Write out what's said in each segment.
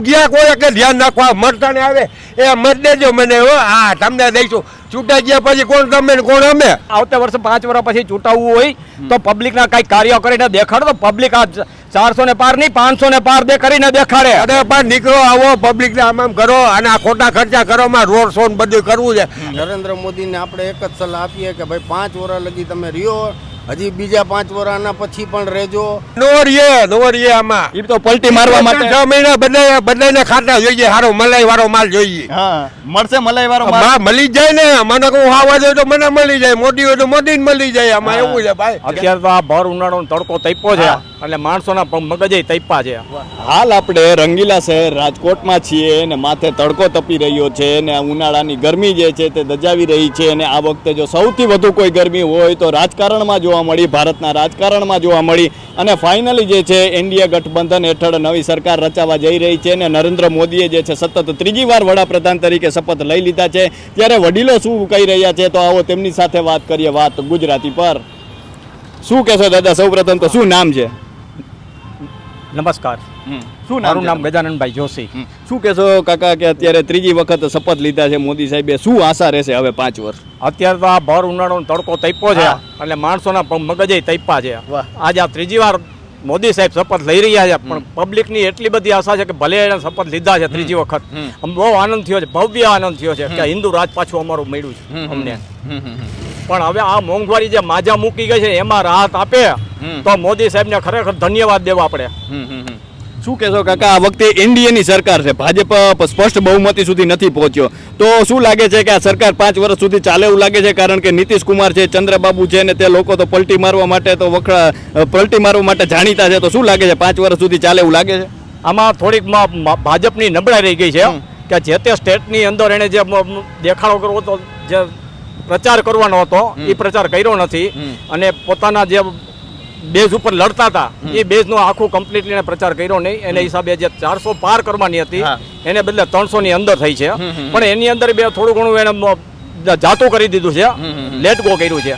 ગયા કોઈ કે ધ્યાન નાખવા મરતા ને આવે એ મત દેજો મને હો. હા તમને દઈશું. ચૂંટાઈ ગયા પછી કોણ તમે ને કોણ અમે? આવતા વર્ષે 5 વર્ષ પછી ચૂંટાવવું હોય તો પબ્લિકના કઈ કાર્ય કરીને દેખાડો તો પબ્લિક આ 400 ને પાર નહીં 500 ને પાર દે કરીને દેખાડે. અરે પણ નીકળો આવો પબ્લિક ને આમ કરો અને આ ખોટા ખર્ચા કરો માં રોડ શો બધું કરવું છે. નરેન્દ્ર મોદીને આપણે એક જ સલાહ આપીએ કે ભાઈ 5 વર્ષ લગી તમે રહ્યો, હજી બીજા 5 વર્ષના પછી પણ રહેજો. નો રીએ આમાં એ તો પલટી મારવા માટે 6 મહિના બદલાઈને ખાતા જોઈએ. સારો મલાઈ વાળો માલ જોઈએ. હા મળશે મલાઈ વાળો માલ મળી જાય ને. મને કહું ખાવા જોઈએ તો મને મળી જાય, મોદી હોય તો મોદી મળી જાય. આમાં એવું છે ભાઈ. અત્યારે તો આ ભર ઉનાળો તડકો તૈપો છે એટલે માણસોના મગજે તૈપા છે. હાલ આપણે રંગીલા શહેર રાજકોટમાં છીએ અને માથે તડકો તપી રહ્યો છે અને ઉનાળાની ગરમી જે છે તે દજાવી રહી છે. અને આ વખતે જો સૌથી વધુ કોઈ ગરમી હોય તો રાજકારણમાં જોવા મળી, ભારતના રાજકારણમાં જોવા મળી. અને ફાઇનલી જે છે એનડીએ ગઠબંધન હેઠળ નવી સરકાર રચાવા જઈ રહી છે અને નરેન્દ્ર મોદીએ જે છે સતત 3જી વાર વડાપ્રધાન તરીકે શપથ લઈ લીધા છે. ત્યારે વડીલો શું કહી રહ્યા છે તો આવો તેમની સાથે વાત કરીએ. વાત ગુજરાતી પર. શું કહેશો દાદા? સૌપ્રથમ તો શું નામ છે? નમસ્કાર, શું મારું નામ ગજાનનભાઈ જોશી. શું કહેશો કાકા કે અત્યારે 3જી વખત શપથ લીધા છે મોદી સાહેબે, શું આશા રહેશે હવે 5 વર્ષ? અત્યારે તો આ ભર ઉનાળો તડકો તૈપો છે એટલે માણસોના મગજે તૈપા છે. આજે આ 3જી વાર મોદી સાહેબ શપથ લઈ રહ્યા છે પણ પબ્લિકની એટલી બધી આશા છે કે ભલે એને શપથ લીધા છે 3જી વખત, બહુ આનંદ થયો છે, ભવ્ય આનંદ થયો છે કે હિન્દુ રાજ પાછું અમારું મળ્યું છે અમને. પણ હવે આ મોંઘવારી જે માજા મૂકી ગઈ છે એમાં રાહત આપે તો મોદી સાહેબને ખરેખર ધન્યવાદ દેવા આપણે. શું કહેશો કાકા? આ વખતે એનડીએની સરકાર છે, ભાજપ સ્પષ્ટ બહુમતી સુધી નથી પહોંચ્યો, તો શું લાગે છે કે આ સરકાર 5 વર્ષ સુધી ચાલે એવું લાગે છે? કારણ કે નીતિશ કુમાર છે, ચંદ્રબાબુ છે ને તે લોકો તો પલટી મારવા માટે જાણીતા છે, તો શું લાગે છે 5 વર્ષ સુધી ચાલે એવું લાગે છે? આમાં થોડીક ભાજપની નબળાઈ રહી ગઈ છે કે જે તે સ્ટેટની અંદર એને જે દેખાડો કરવો હતો, જે પ્રચાર કરવાનો હતો એ પ્રચાર કર્યો નથી અને પોતાના જે બેઝ ઉપર લડતા હતા એ બેઝનો આખું કમ્પ્લીટલી પ્રચાર કર્યો નહીં. એને હિસાબે જે 400 પાર કરવાની હતી એને બદલે 300 ની અંદર થઈ છે. પણ એની અંદર થોડું ઘણું એને જાતું કરી દીધું છે, લેટ ગો કર્યું છે.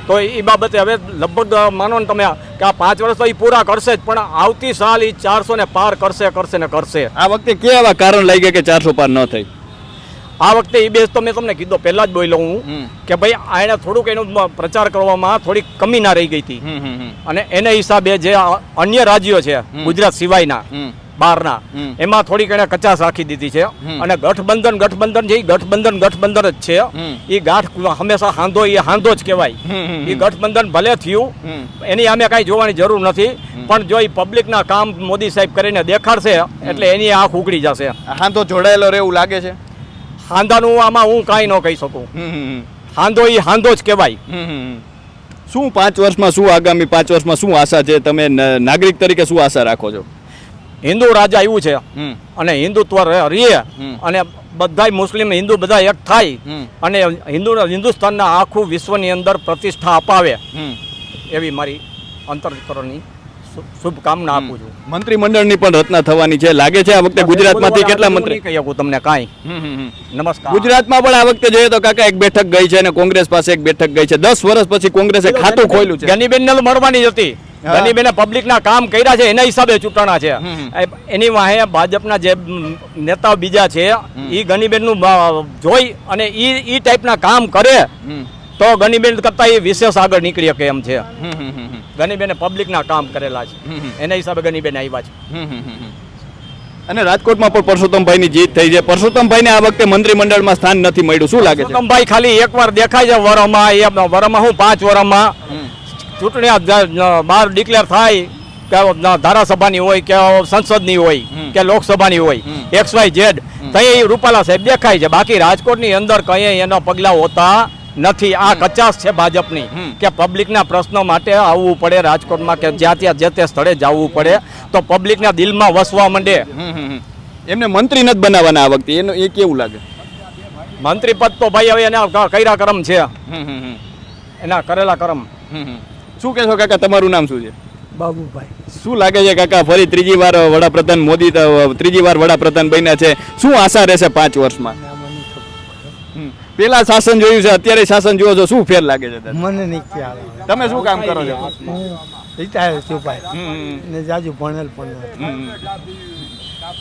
તો એ બાબતે હવે લગભગ માનો ને તમે કે આ 5 વર્ષ તો એ પૂરા કરશે જ પણ આવતી સાલ એ 400 ને પાર કરશે ને કરશે. આ વખતે કેવા કારણ લઈ ગયા કે 400 પાર ન થઈ? આ વખતે એ બેઝ તો મેં તમને કીધો પહેલા જ બોલ્યો હું કે ભાઈ આને થોડુંક એનો પ્રચાર કરવામાં થોડીક કમી ના રહી ગઈ હતી અને એને હિસાબે જે અન્ય રાજ્યો છે ગુજરાત સિવાયના બહારના એમાં થોડીક એને કચાશ રાખી દીધી છે. અને ગઠબંધન છે એ ગઠબંધન જ છે. એ ગાંઠ હંમેશા હાંધો એ હાંધો જ કહેવાય. એ ગઠબંધન ભલે થયું એની અમે કાંઈ જોવાની જરૂર નથી પણ જો એ પબ્લિકના કામ મોદી સાહેબ કરીને દેખાડશે એટલે એની આંખ ઉઘડી જશે. હાંધો જોડાયેલો રહે એવું લાગે છે? હાંધાનું આમાં હું કાંઈ ન કહી શકું. હાંધો એ હાંધો જ કહેવાય. શું 5 વર્ષમાં શું આગામી 5 વર્ષમાં શું આશા છે? તમે નાગરિક તરીકે શું આશા રાખો છો? હિન્દુ રાજ આવ્યું છે અને હિન્દુત્વ રહે અને બધાય મુસ્લિમ હિન્દુ બધા એક થાય અને હિન્દુસ્તાનના આખું વિશ્વની અંદર પ્રતિષ્ઠા અપાવે એવી મારી અંતરકરણની શુભકામના આપું છું. મંત્રીમંડળની પણ રચના થવાની છે લાગે છે આ વખતે ગુજરાતમાંથી કેટલા મંત્રી? કહી શકું તમને કાંઈ. નમસ્કાર. ગુજરાતમાં પણ આ વખતે જોઈએ તો કાકા એક બેઠક ગઈ છે અને કોંગ્રેસ પાસે એક બેઠક ગઈ છે. 10 વર્ષ પછી કોંગ્રેસે ખાતું ખોલ્યું છે. ગનીબેનને મળવાની હતી. ગનીબેને પબ્લિકના કામ કર્યા છે એના હિસાબે ચૂંટણા છે. એની વાહે ભાજપના જે નેતાઓ બીજા છે એ ગનીબેનનું જોઈ અને એ ટાઈપના કામ કરે તો ગનીબેન કરતા એ વિશેષ આગળ નીકળી શકે એમ છે. ગનીબેને પબ્લિકના કામ કરેલા છે એના હિસાબે ગનીબેન આવ્યા છે. અને રાજકોટમાં પણ પરસોત્તમભાઈની જીત થઈ છે. પરસોત્તમભાઈને આ વખતે મંત્રીમંડળમાં સ્થાન નથી મળ્યું, શું લાગે છે? પરસોત્તમભાઈ ખાલી એકવાર દેખાય છે વરમાં હું 5 વર્ષમાં ચૂંટણી બહાર ડિક્લેર થાય કે ધારાસભાની હોય કે સંસદની હોય કે લોકસભાની હોય XYZ ત્યાં રૂપાલા સાહેબ દેખાય છે. બાકી રાજકોટની અંદર કઈ એના પગલા હોતા નથી. આ કચાશ છે ભાજપની કે પબ્લિકના પ્રશ્નો માટે આવવું પડે રાજકોટમાં કે જ્યાં ત્યાં જે તે સ્થળે જવું પડે તો પબ્લિકના દિલમાં વસવા માંડે. એમને મંત્રી નથી બનાવવાના આ વખતે, એનું એ કેવું લાગે? મંત્રી પદ તો ભાઈ હવે એના કર્યા કરમ છે, એના કરેલા કરમ. શું કહેશો કાકા? તમારું નામ શું છે? બાબુભાઈ. શું લાગે છે કાકા ફરી 3જી વાર વડાપ્રધાન મોદી 3જી વાર વડાપ્રધાન બન્યા છે, શું આશા રહેશે 5 વર્ષમાં? પેલા શાસન જોયું છે, અત્યારે શાસન જોવો છો, શું ફેર લાગે છે? મને નહીં ખ્યાલ. તમે શું કામ કરો છો? રિટાયર છું ભાઈ ને જાજુ ભણેલ પણ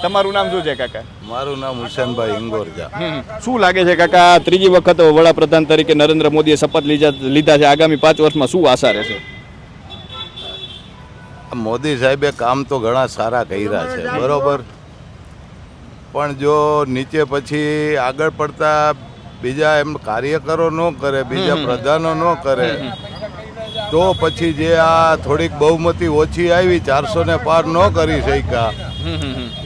તમારું નામ શું છે કાકા? મારું નામ હુસેનભાઈ હિંગોરજા. શું લાગે છે કાકા, ત્રીજી વખત વડાપ્રધાન તરીકે નરેન્દ્ર મોદીએ શપથ લીધા છે, આગામી 5 વર્ષમાં શું આશા રહેશે? મોદી સાહેબે કામ તો ઘણા સારા કર્યા છે, બરોબર, પણ જો નીચે પછી આગળ પડતા બીજા એમ કાર્યકરો ન કરે, બીજા પ્રધાનો ન કરે, તો પછી જે આ થોડીક બહુમતી ઓછી આવી 400 ને પાર ન કરી શક્યા,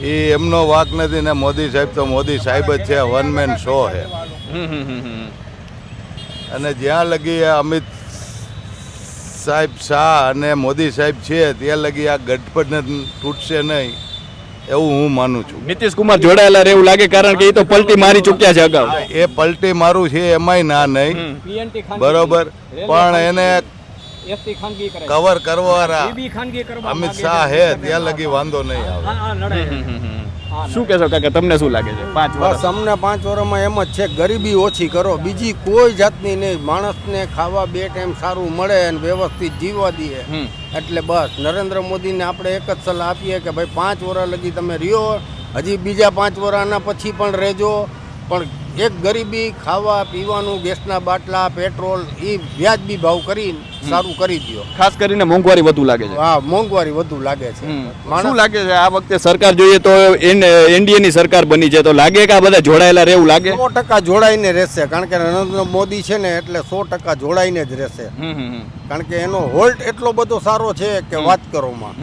એ એમનો વાક નથી ને. મોદી સાહેબ તો મોદી સાહેબ જ છે, વન મેન શો છે. અને જ્યાં લગી અમિત સાહેબ શાહ અને મોદી સાહેબ છે ત્યાં લગી આ ગઠબંધન તૂટશે નહીં એવું હું માનું છું. નીતિશ કુમાર જોડાયેલા રહેવું લાગે, કારણ કે એ તો પલટી મારી ચૂક્યા છે અગાઉ. એ પલટી મારું છે એમાંય ના નહીં, બરોબર, પણ એને કવર કરવાવાળા અમિત શાહ હે ત્યાં લગી વાંધો નહીં આવે. શું કહેશો કાકા, તમને શું લાગે છે? 5 વર્ષ બસ અમને 5 વર્ષમાં એમ જ છે, ગરીબી ઓછી કરો, બીજી કોઈ જાતની નહીં. માણસને ખાવા 2 ટાઈમ સારું મળે અને વ્યવસ્થિત જીવવા દઈએ, એટલે બસ નરેન્દ્ર મોદીને આપણે એક જ સલાહ આપીએ કે ભાઈ 5 વર્ષ લગી તમે રહ્યો, હજી બીજા 5 વર્ષ આના પછી પણ રહેજો, પણ એક ગરીબી ખાવા પીવાનું, ગેસના બાટલા, પેટ્રોલ એ વ્યાજબી ભાવ કરીને સારું કરી દો. ખાસ કરીને મોંઘવારી વધુ લાગે છે. હા, મોંઘવારી વધુ લાગે છે. શું લાગે છે આ વખતે સરકાર જોઈએ તો એનડીએ ની સરકાર બની છે, તો લાગે કે આ બધા જોડાયેલા રહેવું લાગે? 100% જોડાઈને રહેશે, કારણ કે નરેન્દ્ર મોદી છે ને એટલે 100% જોડાઈને જ રહેશે, કારણ કે એનો હોલ્ટ એટલો બધો સારો છે કે વાત કરોમાં.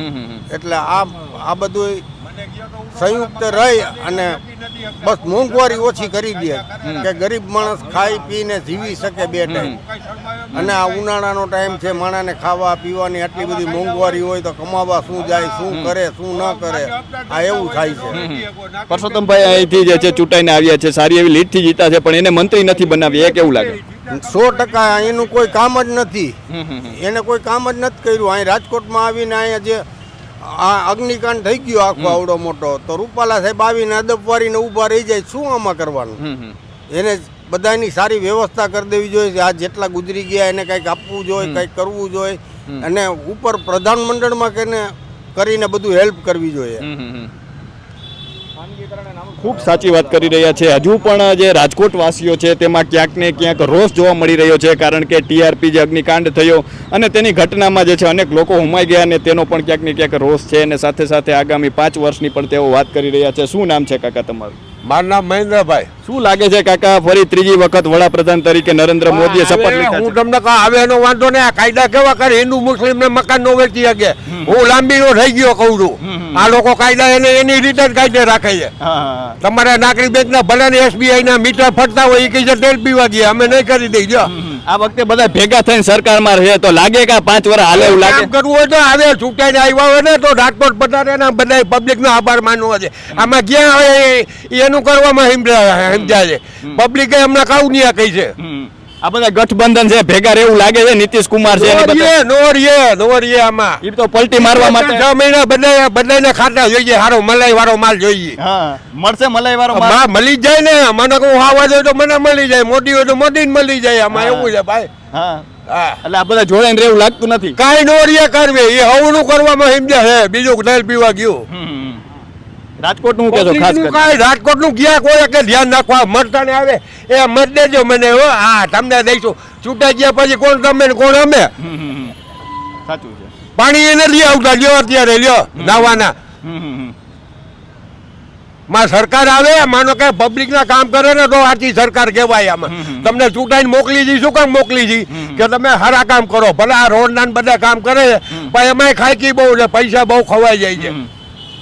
એટલે આ બધું સંયુક્ત રહી અને બસ મોંઘવારી ઓછી કરી દે કે ગરીબ માણસ ખાઈ પીને જીવી શકે 2 ટાઈમ. અને આ ઉનાળાનો ટાઈમ છે, માણાને ખાવા પીવાની આટલી બધી મોંઘવારી હોય તો કમાવા શું જાય, શું કરે, શું ન કરે, આ એવું થાય છે. પરસોત્તમભાઈ અહીંથી જે છે ચૂંટાઈને આવ્યા છે, સારી એવી લીડથી જીતા છે, પણ એને મંત્રી નથી બનાવી, એ કેવું લાગે? 100% એનું કોઈ કામ જ નથી, એને કોઈ કામ જ નથી કર્યું. અહીં રાજકોટમાં આવીને અહીંયા જે આ અગ્નિકાંડ થઈ ગયો આખો આવડો મોટો, તો રૂપાલા સાહેબ આવીને અદબવારીને ઊભા રહી જાય, શું આમાં કરવાનું? એને બધાની સારી વ્યવસ્થા કરી દેવી જોઈએ. આ જેટલા ગુજરી ગયા એને કંઈક આપવું જોઈએ, કંઈક કરવું જોઈએ, અને ઉપર પ્રધાનમંડળમાં કરીને બધું હેલ્પ કરવી જોઈએ. ખૂબ સાચી વાત કરી રહ્યા છે. હજુ પણ જે રાજકોટ વાસીઓ છે તેમાં ક્યાંક ને ક્યાંક રોષ જોવા મળી રહ્યો છે, કારણ કે ટીઆરપી જે અગ્નિકાંડ થયો અને તેની ઘટનામાં જે છે અનેક લોકો હોમાઈ ગયા અને તેનો પણ ક્યાંક ને ક્યાંક રોષ છે. અને સાથે સાથે આગામી 5 વર્ષની પણ તેઓ વાત કરી રહ્યા છે. શું નામ છે કાકા તમારું? મારું નામ મહેન્દ્રભાઈ. શું લાગે છે કાકા, ફરી ત્રીજી વખત વડાપ્રધાન તરીકે નરેન્દ્ર મોદીએ શપથ લીધા હું છે? તમને કહું, હવે એનો વાંધો નહીં. આ કાયદા કેવા કરે, હિન્દુ મુસ્લિમ ને મકાન નો વેચી શકે. હું લાંબીનો થઈ ગયો કહું છું. આ લોકો કાયદા એને એની રીતે જ કાયદે રાખે છે. તમારા નાગરિક બેંક ના ભલે ને SBI ના મીટર ફરતા હોય, એ કહે છે તેલ પીવા ગયા, અમે નહીં કરી દઈ. જો આ વખતે બધા ભેગા થઈને સરકારમાં રહે તો લાગે કે 5 વર્ષ હાલે એવું લાગે? કામ કરવું હોય તો હવે ચૂંટાઈને આવ્યા હોય ને તો રાજકોટ પધારે ને બધા પબ્લિક નો આભાર માનવો છે. આમાં ક્યાં હવે એનું કરવામાં સમજાય છે. પબ્લિકે હમણાં કાઉનિયા કહી છે. આ બધા ગઠબંધન છે, ભેગા રહેવું લાગે છે. નીતિશ કુમાર છે નોરીએ આમાં એ તો પલટી મારવા માટે 6 મહિના બધાને ખાતા જોઈએ, સારો મલાઈ વાળો માલ જોઈએ. મળશે મલાઈ વાળો માં મળી જાય ને, મને કહું આવા જોઈએ તો મને મળી જાય, મોદી હોય તો મોદી મળી જાય. આમાં એવું છે ભાઈ. હા, એટલે આ બધા જોડાઈને રહેવું લાગતું નથી. કાંઈ નોરીએ કરવી, એ હવનું કરવામાં સમજ્યા છે, બીજું તેલ પીવા ગયું. રાજકોટ નું કેજો ખાસ કરીને કાંઈ રાજકોટ નું ક્યાં કોઈ કે ધ્યાન નાખવા મરતા ને આવે એ મત દેજો મને. હા, તમને દઈશું. ચૂંટાઈ ગયા પછી કોણ તમે ને કોણ અમે. સાચું છે. પાણી એને લઈ આવતા, લ્યો અત્યારે લ્યો નાવાના. માં સરકાર આવે, માનો કે પબ્લિક ના કામ કરે ને તો આથી સરકાર કહેવાય. આમાં તમને ચૂંટાઈને મોકલી દી, શું કામ મોકલી દી કે તમે સારા કામ કરો. ભલે આ રોડ ના બધા કામ કરે છે, પણ એમાંય ખાયકી બહુ છે, પૈસા બહુ ખવાઈ જાય છે.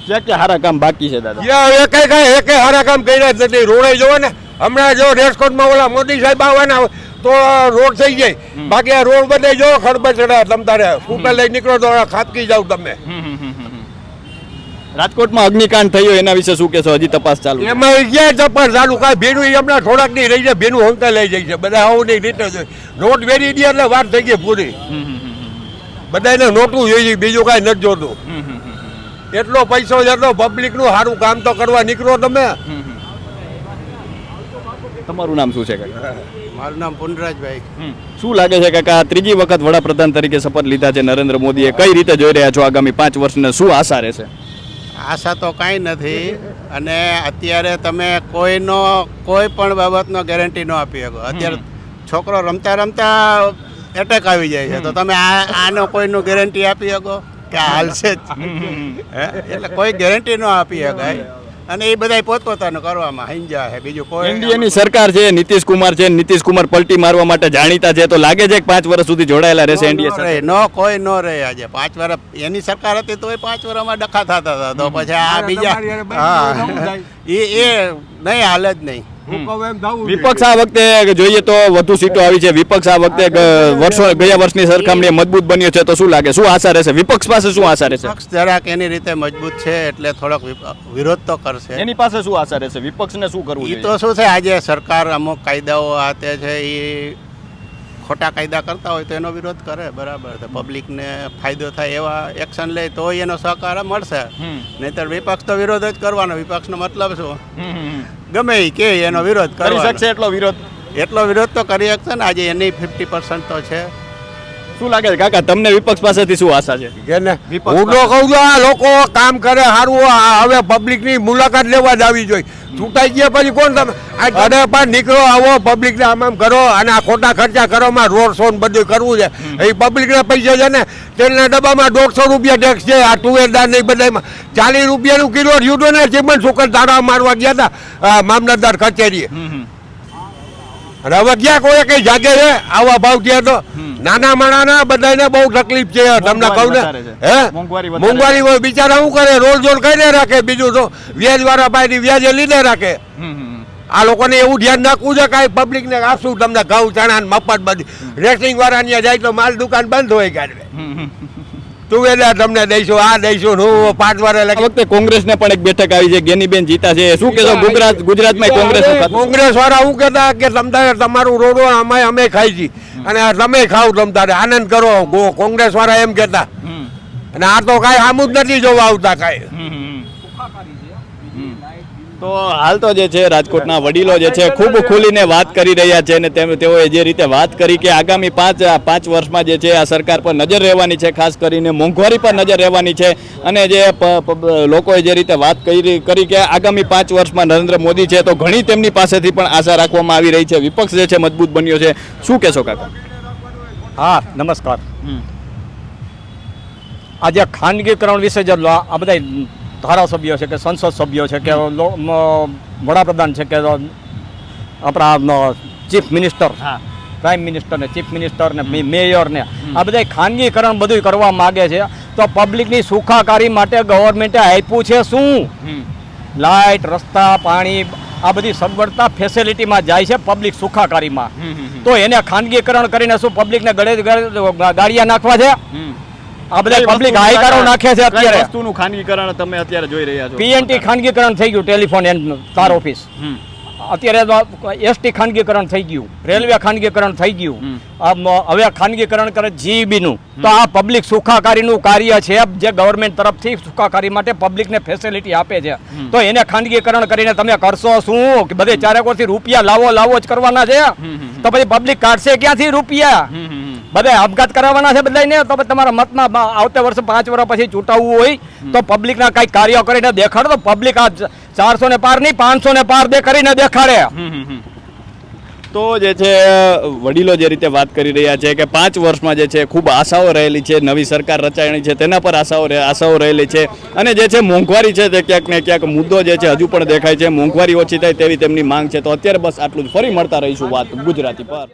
ક્યાં ક્યાં સારા કામ બાકી છે દાદા? એકે સારા કામ કર્યા જ નથી. રોડે જોવો ને, હમણાં જો રેસકોટમાં ઓલા મોદી સાહેબ આવવાના તો રોડ થઈ જાય, બાકી આ રોડ બધે જો ખડબચડા. તમ તારે સ્કૂટર લઈ નીકળો તો ખાપકી જાવ તમે. રાજકોટમાં અગ્નિકાંડ થયો એના વિશે શું કહેશો? હજી તપાસ ચાલુ? એમાં ક્યાં તપાસ ચાલુ? કાંઈ ભીનું હમણાં થોડાક ની રહી જાય, ભીનું હંકા લઈ જાય છે બધા. આવું નહીં રીતે નોટ વેરી દે એટલે વાત થઈ ગઈ પૂરી. બધાને નોટું જોઈએ, બીજું કાંઈ નથી જોતું. એટલો પૈસો એટલો પબ્લિક નું સારું કામ તો કરવા નીકળો તમે. તમારું નામ શું છે કાકા? મારું નામ પુનરાજભાઈ. શું લાગે છે કાકા, ત્રીજી વખત વડાપ્રધાન તરીકે શપથ લીધા છે નરેન્દ્ર મોદીએ, કઈ રીતે જોઈ રહ્યા છો આગામી 5 વર્ષને? શું આશા રહેશે? આશા તો કાંઈ નથી અને અત્યારે તમે કોઈ પણ બાબતનો ગેરંટી ન આપી શકો. અત્યારે છોકરો રમતા રમતા એટેક આવી જાય છે તો તમે આનો કોઈનું ગેરંટી આપી શકો કે આ હાલશે જ? એટલે કોઈ ગેરંટી ન આપી શકાય અને એ બધા પોતપોતાનું કરવામાં હંજા છે, બીજું કોઈ. એનડીએની સરકાર છે, નીતિશ કુમાર છે, નીતિશ કુમાર પલટી મારવા માટે જાણીતા છે, તો લાગે છે કે 5 વર્ષ સુધી જોડાયેલા રહેશે એનડીએ સરકાર? કોઈ ન રહે. આજે 5 વર્ષ એની સરકાર હતી તો 5 વર્ષમાં ડખા થતા હતા, તો પછી આ બીજા એ નહીં હાલે જ નહીં. વિપક્ષ આ વખતે જોઈએ તો વધુ સીટો આવી છે. વિપક્ષ આ વખતે ગયા વર્ષની સરખામણીએ મજબૂત બન્યો છે, તો શું લાગે, શું આશા રહેશે વિપક્ષ પાસે? શું આશા રહેશે? પક્ષ જરાક એની રીતે મજબૂત છે એટલે થોડોક વિરોધ તો કરશે. એની પાસે શું આશા રહેશે? વિપક્ષને શું કરવું એ જોઈએ? તો શું છે, આજે સરકાર અમુક કાયદાઓ આ તે છે એ ખોટા કાયદા કરતા હોય તો એનો વિરોધ કરે, બરાબર છે. પબ્લિકને ફાયદો થાય એવા એક્શન લે તો એનો સહકાર મળશે, નહીતર વિપક્ષ તો વિરોધ જ કરવાનો. વિપક્ષનો મતલબ શું, ગમે એ કે એનો વિરોધ કરી કરવાનો. શકશે એટલો વિરોધ તો કરી શકશે ને. આજે એની 50% તો છે. શું લાગે છે કાકા, તમને વિપક્ષ પાસેથી શું આશા છે? કે ને હું તો કહું છું આ લોકો કામ કરે સારું, હવે પબ્લિકની મુલાકાત લેવા જ આવી જોઈએ. ચૂંટાઈ ગયા પછી કોણ તમે અરે પણ નીકળો, આવો પબ્લિકને આમ કરો અને આ ખોટા ખર્ચા કરવામાં રોડ શો બધું કરવું છે. એ પબ્લિકના પૈસા છે ને, તેલના ડબ્બામાં 150 રૂપિયા ટેક્સ છે. આ તુવેરદાર ને બધામાં 40 રૂપિયાનું કિલો થયું ને. ચીમન સુકર તાળા મારવા ગયા હતા મામલતદાર કચેરીએ. અને હવે ક્યાં કોઈ કઈ જાગે છે આવા ભાવ થયા તો? નાના માણાના બધાને બહુ તકલીફ છે. તમને કહું ને, હે મોંઘવારી હોય, બિચારા શું કરે, રોલ જોલ કરીને રાખે. બીજું તો વ્યાજ વાળા પાસેથી વ્યાજે લીધે રાખે. આ લોકોને એવું ધ્યાન રાખવું છે કાંઈ પબ્લિકને આપશું તમને ઘઉં ચણા મફત બધી. રેસિંગ વાળા ત્યાં જાય તો માલ દુકાન બંધ હોય કાઢવે. તું એટલે તમને દઈશું, આ દઈશું, હું 5 વર્ષ આ વખતે કોંગ્રેસને પણ એક બેઠક આવી છે, ગેનીબેન જીતા છે. શું કહેશો, ગુજરાતમાં કોંગ્રેસ વાળા શું કહેતા કે તમતારે તમારું રોડો અમે ખાઈ છીએ અને તમે ખાવ તમતારે આનંદ કરો. કોંગ્રેસ વાળા એમ કહેતા. અને આ તો કાંઈ સામું જ નથી જોવા આવતા કાંઈ. તો હાલ તો જે છે રાજકોટના વડીલો જે છે ખૂબ ખુલીને વાત કરી રહ્યા છે અને તેઓએ જે રીતે વાત કરી કે આગામી 5 વર્ષમાં જે છે આ સરકાર પર નજર રહેવાની છે, ખાસ કરીને મોંઘવારી પર નજર રહેવાની છે. અને જે લોકોએ જે રીતે વાત કરી કે આગામી 5 વર્ષમાં નરેન્દ્ર મોદી છે, તો ઘણી તેમની પાસેથી પણ આશા રાખવામાં આવી રહી છે. વિપક્ષ જે છે મજબૂત બન્યો છે. શું કહેશો કાકા? હા, નમસ્કાર. આજે ખાનગીકરણ વિશે જે આ બધા ધારાસભ્યો છે કે સંસદ સભ્યો છે કે વડાપ્રધાન છે કે આપણા ચીફ મિનિસ્ટર, પ્રાઇમ મિનિસ્ટર ને ચીફ મિનિસ્ટર ને મેયર ને આ બધા ખાનગીકરણ બધું કરવા માગે છે. તો પબ્લિકની સુખાકારી માટે ગવર્મેન્ટે આપ્યું છે શું? લાઇટ, રસ્તા, પાણી, આ બધી સગવડતા ફેસિલિટીમાં જાય છે પબ્લિક સુખાકારીમાં. તો એને ખાનગીકરણ કરીને શું પબ્લિકને ગળે ગાડિયા નાખવા છે? આ બધા પબ્લિક હાઈકારો નાખે છે. અત્યારે વસ્તુનું ખાનગીકરણ તમે અત્યારે જોઈ રહ્યા છો. પીએનટી ખાનગીકરણ થઈ ગયું, ટેલિફોન એન્ડ તાર ઓફિસ. અત્યારે એસટી ખાનગીકરણ થઈ ગયું, રેલવે ખાનગીકરણ થઈ ગયું. હવે ખાનગીકરણ કરે જીઈબીનું. તો આ પબ્લિક સુખાકારીનું કાર્ય છે જે ગવર્મેન્ટ તરફથી સુખાકારી માટે પબ્લિકને ફેસિલિટી આપે છે. તો એને ખાનગીકરણ કરીને તમે કરશો શું? કે બધે ચારેકોરથી રૂપિયા લાવો જ કરવાના છે. તો પછી પબ્લિક કાઢશે ક્યાંથી રૂપિયા? બધા આપઘાત કરાવવાના છે બધાને. તો તમારા મતમાં આવતા વર્ષે 5 વર્ષ પછી ચૂંટાવવું હોય તો પબ્લિકના કઈ કાર્યો કરીને દેખાડો. તો પબ્લિક આ 400 ને પાર નહીં 500 ને પાર કરીને દેખાડે. તો જે છે વડીલો જે રીતે વાત કરી રહ્યા છે કે 5 વર્ષમાં જે છે ખૂબ આશાઓ રહેલી છે, નવી સરકાર રચાયણી છે તેના પર આશાઓ રહેલી છે. અને જે છે મોંઘવારી છે તે ક્યાંક ને ક્યાંક મુદ્દો જે છે હજુ પણ દેખાય છે. મોંઘવારી ઓછી થાય તેવી તેમની માંગ છે. તો અત્યારે બસ આટલું જ. ફરી મળતા રહીશું વાત ગુજરાતી પર.